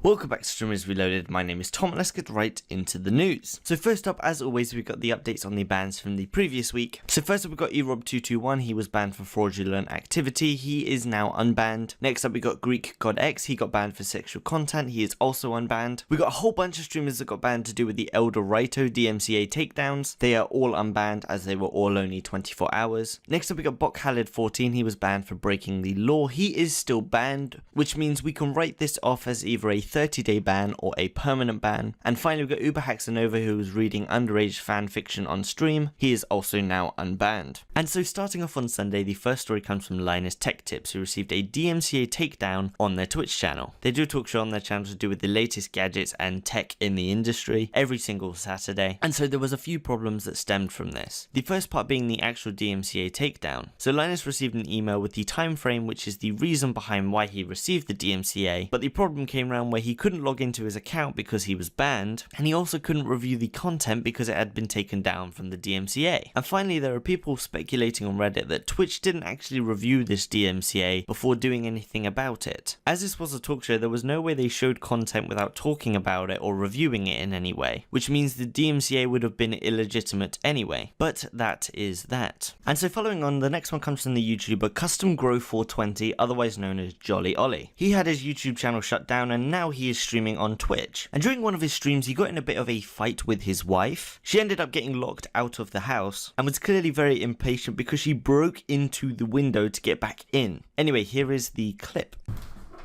Welcome back to Streamers Reloaded. My name is Tom and let's get right into the news. So first up, as always, we've got the updates on the bans from the previous week. So first up, we've got erob221. He was banned for fraudulent activity. He is now unbanned. Next up, we got Greek God X. He got banned for sexual content. He is also unbanned. We got a whole bunch of streamers that got banned to do with the Elder Rito DMCA takedowns. They are all unbanned as they were all only 24 hours. Next up, we got Bok Khalid 14. He was banned for breaking the law. He is still banned, which means we can write this off as either a 30-day ban or a permanent ban. And finally, we've got Uber Haxanova, who was reading underage fan fiction on stream. He is also now unbanned. And so starting off on Sunday, the first story comes from LinusTechTips, who received a DMCA takedown on their Twitch channel. They do a talk show on their channel to do with the latest gadgets and tech in the industry every single Saturday. And so there was a few problems that stemmed from this. The first part being the actual DMCA takedown. So Linus received an email with the time frame, which is the reason behind why he received the DMCA, but the problem came around where he couldn't log into his account because he was banned, and he also couldn't review the content because it had been taken down from the DMCA. And finally, there are people speculating on Reddit that Twitch didn't actually review this DMCA before doing anything about it. As this was a talk show, there was no way they showed content without talking about it or reviewing it in any way, which means the DMCA would have been illegitimate anyway. But that is that. And so following on, the next one comes from the YouTuber Custom Grow 420, otherwise known as Jolly Ollie. He had his YouTube channel shut down and now he is streaming on Twitch. And during one of his streams, he got in a bit of a fight with his wife. She ended up getting locked out of the house and was clearly very impatient because she broke into the window to get back in. Anyway, here is the clip.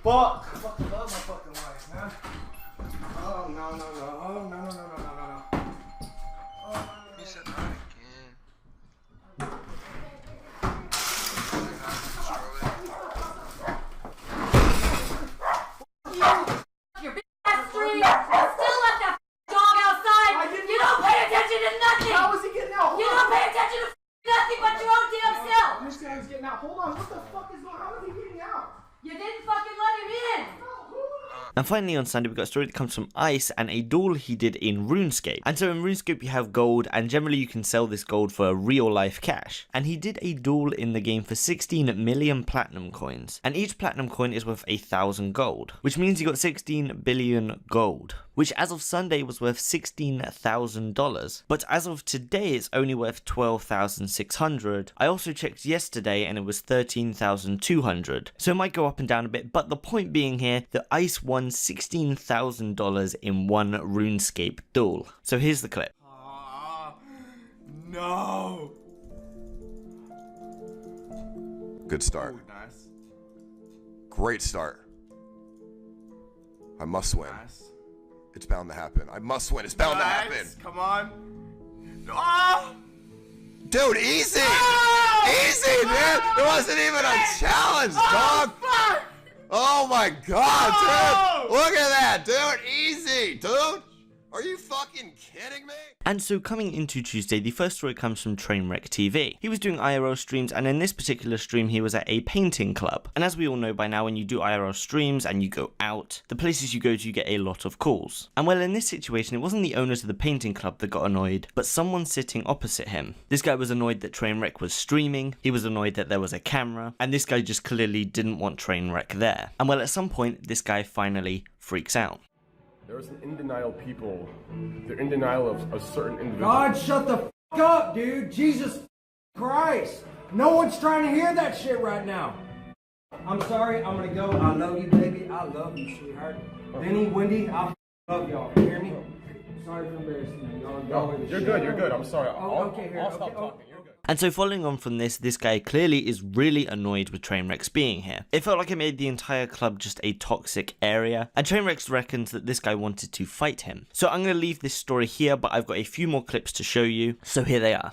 Fuck! I fucking love my fucking wife, man. Oh, no, no, no. Oh, no, no, no, no, no, no, no. Oh, He said not again. Your big ass street, still let that dog outside. You don't pay attention to nothing. how is he getting out? You don't pay attention to nothing but your own damn self. This guy's getting out. Hold on. What the fuck is going on? How is he getting out? You didn't fucking let him in. And finally on Sunday, we've got a story that comes from Ice and a duel he did in RuneScape. And so in RuneScape you have gold, and generally you can sell this gold for real life cash. And he did a duel in the game for 16 million platinum coins. And each platinum coin is worth 1,000 gold, which means he got 16 billion gold, which as of Sunday was worth $16,000. But as of today, it's only worth 12,600. I also checked yesterday and it was 13,200. So it might go up and down a bit, but the point being here that Ice won $16,000 in one RuneScape duel. So here's the clip. No. Good start. Oh, nice. Great start. I must win. Nice. It's bound to happen. I must win. It's bound to happen. Come on. Oh! Dude, easy! Oh! Easy, man! It wasn't even a challenge, dog! Fuck! Oh my god, Oh! dude! Look at that, dude! Easy, dude! Are you fucking kidding me? And so coming into Tuesday, the first story comes from Trainwreck TV. He was doing IRL streams, and in this particular stream, he was at a painting club. And as we all know by now, when you do IRL streams and you go out, the places you go to, you get a lot of calls. And well, in this situation, it wasn't the owners of the painting club that got annoyed, but someone sitting opposite him. This guy was annoyed that Trainwreck was streaming, he was annoyed that there was a camera, and this guy just clearly didn't want Trainwreck there. And well, at some point, this guy finally freaks out. There's an in denial people. They're in denial of a certain individual. God, shut the f up, dude. Jesus Christ. No one's trying to hear that shit right now. I'm sorry. I'm gonna go. I love you, baby. I love you, sweetheart. Benny, Wendy, I love y'all. You hear me? Sorry for embarrassing you. Y'all No, you're good. You're good. I'm sorry. I'll stop talking. You're good. And so following on from this guy clearly is really annoyed with Trainwreck's being here. It felt like it made the entire club just a toxic area, and Trainwreck reckons that this guy wanted to fight him. So I'm going to leave this story here, but I've got a few more clips to show you, so here they are.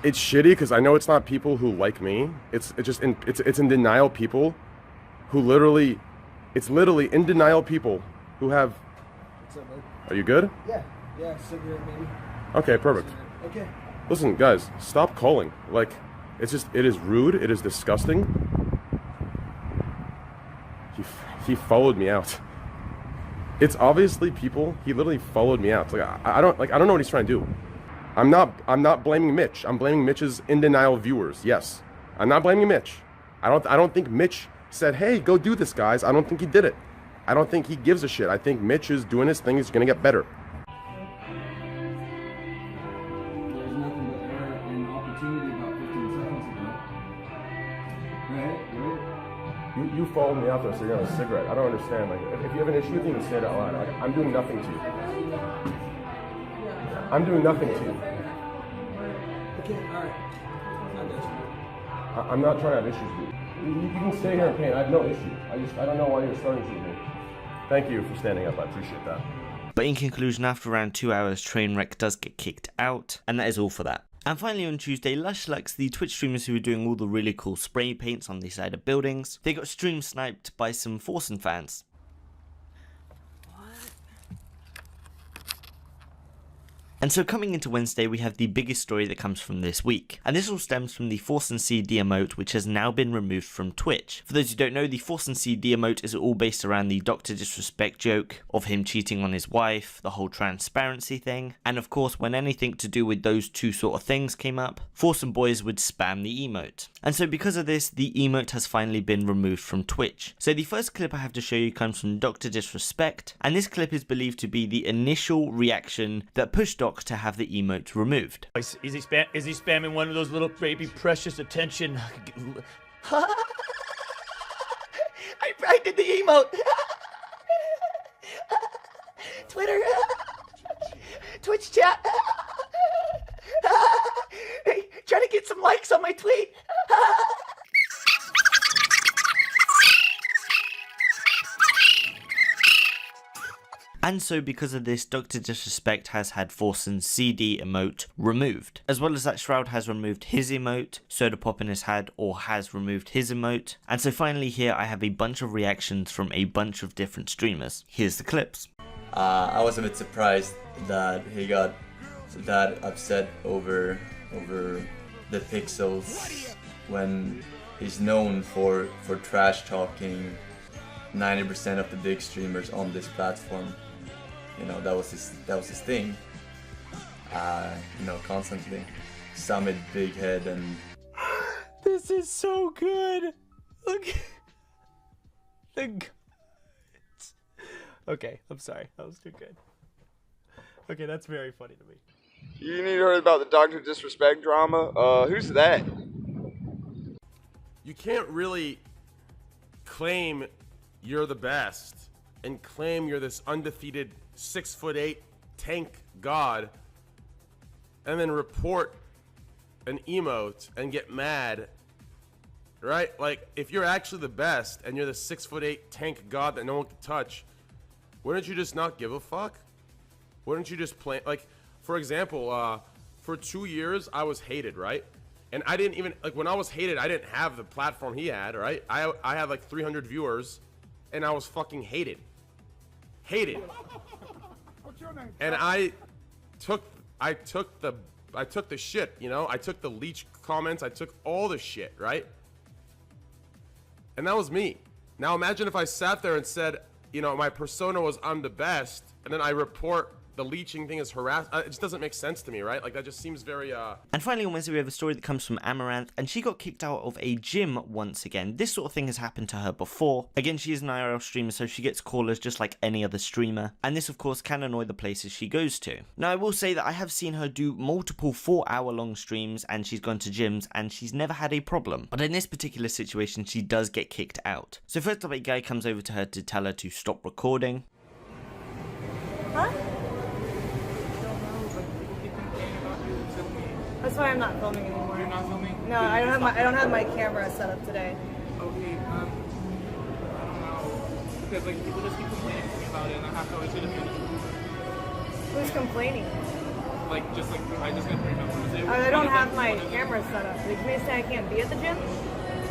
It's shitty because I know it's not people who like me. It's in denial people who literally, it's literally in denial people who have. What's up, bud? Are you good? Yeah, cigarette maybe. Okay, perfect. Okay. Listen, guys, stop calling. Like, it is rude. It is disgusting. He followed me out. It's obviously people. He literally followed me out. Like I don't know what he's trying to do. I'm not blaming Mitch. I'm blaming Mitch's in denial viewers. Yes, I'm not blaming Mitch. I don't think Mitch said, "Hey, go do this, guys." I don't think he did it. I don't think he gives a shit. I think Mitch is doing his thing. He's gonna get better. There's nothing but error and opportunity about 15 seconds ago. Right? You followed me out there, so you're on a cigarette. I don't understand. Like, if you have an issue with me, you say it out loud. Like, I'm doing nothing to you. I'm doing nothing to you. Okay, alright. I'm not trying to have issues with you. You can stay here in pain. I have no issue. I don't know why you're starting to me. Thank you for standing up. I appreciate that. But in conclusion, after around 2 hours, Trainwreck does get kicked out, and that is all for that. And finally on Tuesday, Lush Lux, the Twitch streamers who were doing all the really cool spray paints on the side of buildings, they got stream sniped by some Forsen fans. And so coming into Wednesday, we have the biggest story that comes from this week. And this all stems from the ForsenCD emote, which has now been removed from Twitch. For those who don't know, the ForsenCD emote is all based around the Dr. Disrespect joke of him cheating on his wife, the whole transparency thing. And of course, when anything to do with those two sort of things came up, Forsen boys would spam the emote. And so because of this, the emote has finally been removed from Twitch. So the first clip I have to show you comes from Dr. Disrespect. And this clip is believed to be the initial reaction that pushed Doc to have the emote removed. Is he spamming one of those little baby precious attention? I did the emote. Twitter, Twitch chat. Hey, try to get some likes on my tweet. And so because of this, Dr. Disrespect has had ForsenCD emote removed. As well as that, Shroud has removed his emote, Sodapoppin has had or has removed his emote. And so finally here I have a bunch of reactions from a bunch of different streamers. Here's the clips. I was a bit surprised that he got that upset over the pixels when he's known for trash talking 90% of the big streamers on this platform. You know, that was his thing. You know, constantly Summit, big head, and This is so good. Look. Okay, I'm sorry. That was too good. Okay, that's very funny to me. You need to hear about the Dr. Disrespect drama? Who's that? You can't really claim you're the best and claim you're this undefeated 6'8" tank god and then report an emote and get mad, right? Like, if you're actually the best and you're the 6'8" tank god that no one can touch, wouldn't you just not give a fuck? Wouldn't you just play? Like, for example, for 2 years I was hated, right? And I didn't even, like, when I was hated, I didn't have the platform he had, right? I had like 300 viewers and I was fucking hated. And I took the shit, you know? I took the leech comments, I took all the shit, right? And that was me. Now imagine if I sat there and said, you know, my persona was I'm the best, and then I report the leeching thing as harass. It just doesn't make sense to me, right? Like, that just seems very And finally on Wednesday we have a story that comes from Amouranth, and she got kicked out of a gym once again. This sort of thing has happened to her before. Again, she is an IRL streamer, so she gets callers just like any other streamer, and this of course can annoy the places she goes to. Now I will say that I have seen her do multiple 4-hour long streams, and she's gone to gyms, and she's never had a problem. But in this particular situation, she does get kicked out. So first up, a guy comes over to her to tell her to stop recording. Huh? That's why I'm not filming anymore. You're not filming? No, I don't have my camera set up today. Okay, I don't know. Because like people just keep complaining to me about it, and I have to always get a minute. Who's complaining? Like just like I just got 3 members. I don't have my camera set up. Like, you say I can't be at the gym?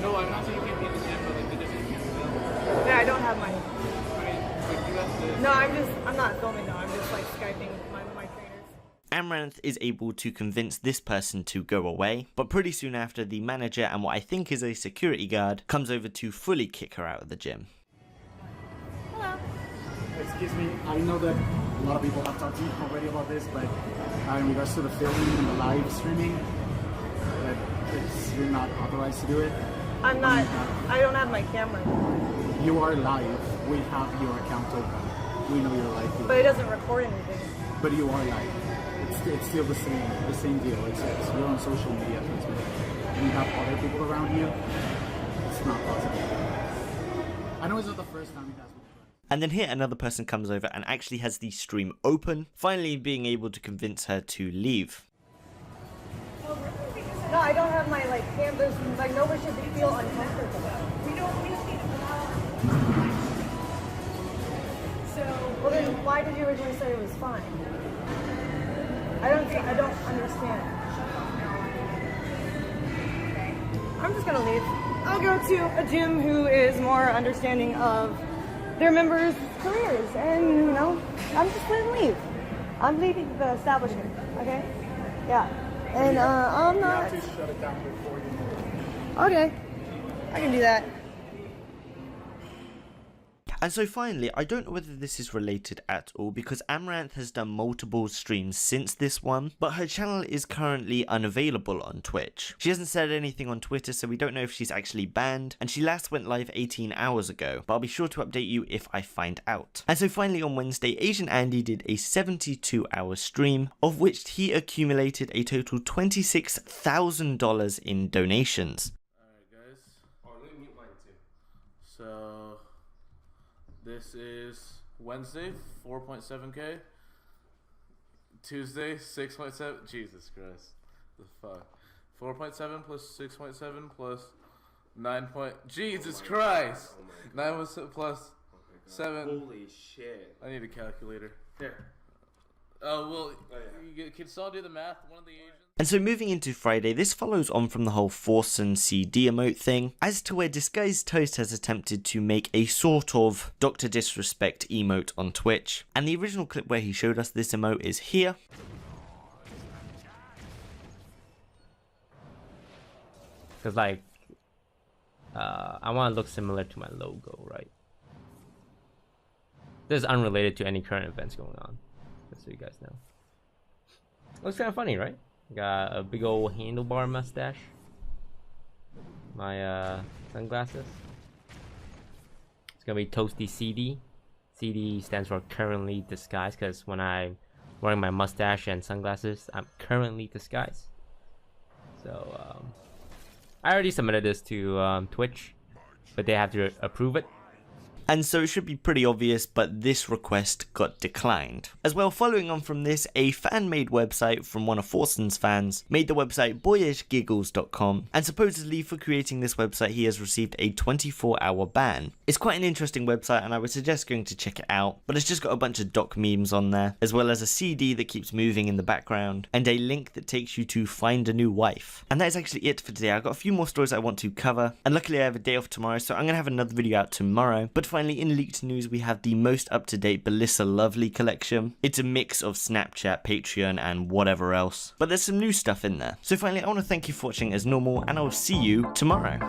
No, I'm not saying you can't be at the gym, but like they just can't film. Yeah, I don't have my. Like you have to. No, I'm not filming though. I'm just like Skyping my trainers. Amouranth is able to convince this person to go away, but pretty soon after, the manager and what I think is a security guard comes over to fully kick her out of the gym. Hello. Excuse me, I know that a lot of people have talked to you already about this, but in regards to the filming and the live streaming, that you're not authorized to do it. I'm not. I don't have my camera. You are live. We have your account open. We know you're live. But it doesn't record anything. But you are live. It's still the same deal. It's you're on social media transmitting. And you have other people around you. It's not possible. I know it's not the first time it has been. And then here another person comes over and actually has the stream open, finally being able to convince her to leave. No, I don't have my canvas. Nobody should feel uncomfortable. We don't need to. So. Well then, why did you originally say it was fine? I don't understand. I'm just gonna leave. I'll go to a gym who is more understanding of their members' careers, and I'm just gonna leave. I'm leaving the establishment. Okay? Yeah. And I'm not. You have to shut it down before you move. Okay, I can do that. And so finally, I don't know whether this is related at all because Amouranth has done multiple streams since this one, but her channel is currently unavailable on Twitch. She hasn't said anything on Twitter, so we don't know if she's actually banned, and she last went live 18 hours ago, but I'll be sure to update you if I find out. And so finally on Wednesday, Asian Andy did a 72-hour stream, of which he accumulated a total $26,000 in donations. Alright guys. Oh, let me mute mine too. So this is Wednesday, 4.7k. Tuesday, 6.7. Jesus Christ. The fuck. 4.7 plus 6.7 plus 9. Jesus Christ. 9 plus 7. Holy shit. I need a calculator. Here. Oh, well, you can still do the math. One of the Asians. And so moving into Friday, this follows on from the whole ForsenCD emote thing, as to where Disguised Toast has attempted to make a sort of Dr. Disrespect emote on Twitch. And the original clip where he showed us this emote is here. Because I want to look similar to my logo, right? This is unrelated to any current events going on, just so you guys know. Looks kind of funny, right? Got a big old handlebar mustache. My sunglasses. It's gonna be Toasty CD. CD stands for currently disguised, because when I'm wearing my mustache and sunglasses, I'm currently disguised. So I already submitted this to Twitch, but they have to approve it. And so it should be pretty obvious, but this request got declined. As well, following on from this, a fan-made website from one of Forsen's fans made the website boyishgiggles.com, and supposedly for creating this website he has received a 24-hour ban. It's quite an interesting website and I would suggest going to check it out, but it's just got a bunch of doc memes on there, as well as a CD that keeps moving in the background, and a link that takes you to find a new wife. And that is actually it for today. I've got a few more stories I want to cover, and luckily I have a day off tomorrow, so I'm going to have another video out tomorrow. But finally, in leaked news, we have the most up-to-date Belissa Lovely collection. It's a mix of Snapchat, Patreon, and whatever else, but there's some new stuff in there. So finally, I want to thank you for watching as normal, and I will see you tomorrow.